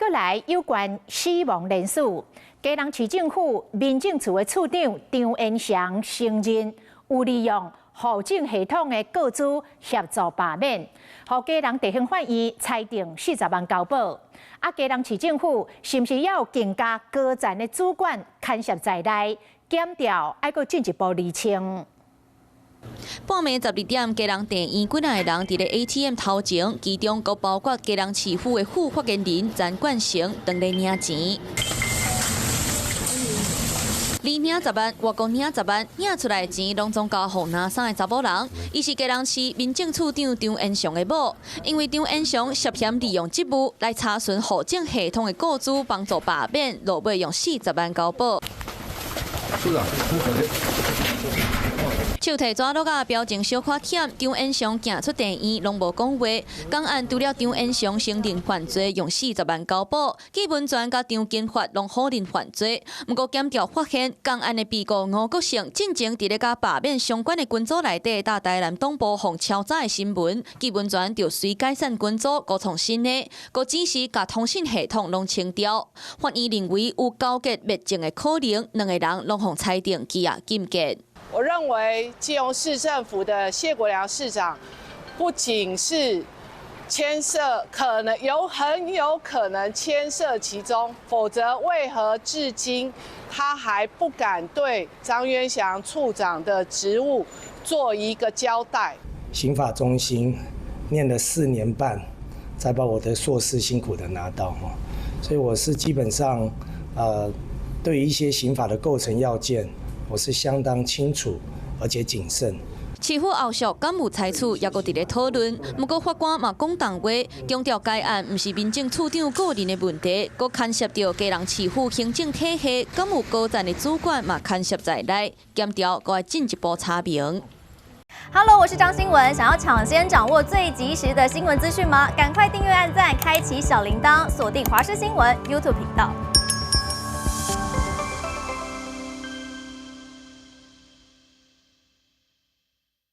过来有关死亡人数，基隆市政府民政处的处长张延祥承认有利用户政系统的个资协助罢免，互基隆地方法院裁定40万交保。基隆市政府是不是要更加高层的主管牵涉在内，检调还阁进一步厘清？半暝12点，基隆地院几个人伫咧 ATM 头前，其中阁包括基隆市府的副发言人陈冠成，当咧领钱。你领10万，我讲领10万，领出来的钱拢总交互拿三个查某人。伊是基隆市民政处长张延祥的某，因为张延祥涉嫌利用职务来查询户政系统的个资，帮助罢免，落尾用40万交保。手提纸落啊，表情小可欠。张延祥行出地院，拢无讲话。公安除了张延祥承认犯罪，用40万交保，纪文全甲张金发拢否认犯罪。不过检调发现，公安的被告吴国成进前伫咧甲罢免相关的军组内底，搭台南东部放超早的新闻，纪文全就随解散军组，各创新的，各指示甲通讯系统拢清掉。法院认为有交结灭证的可能，两个人拢互裁定羁押禁戒。我认为基隆市政府的谢国良市长，不仅是牵涉，很有可能牵涉其中，否则为何至今他还不敢对张渊祥处长的职务做一个交代？刑法中心念了4年半，才把我的硕士辛苦的拿到，所以我是基本上对于一些刑法的构成要件，我是相当清楚而且谨慎。市府后续敢有采取，也阁伫咧讨论。不过法官嘛讲重话，强调该案毋是民政处长个人的问题，阁牵涉到基隆市府行政体系，敢有高层的主管嘛牵涉在内，检调阁要进一步查明。Hello， 我是张新文。想要抢先掌握最及时的新闻资讯吗？赶快订阅、按赞、开启小铃铛，锁定华视新闻 YouTube 频道。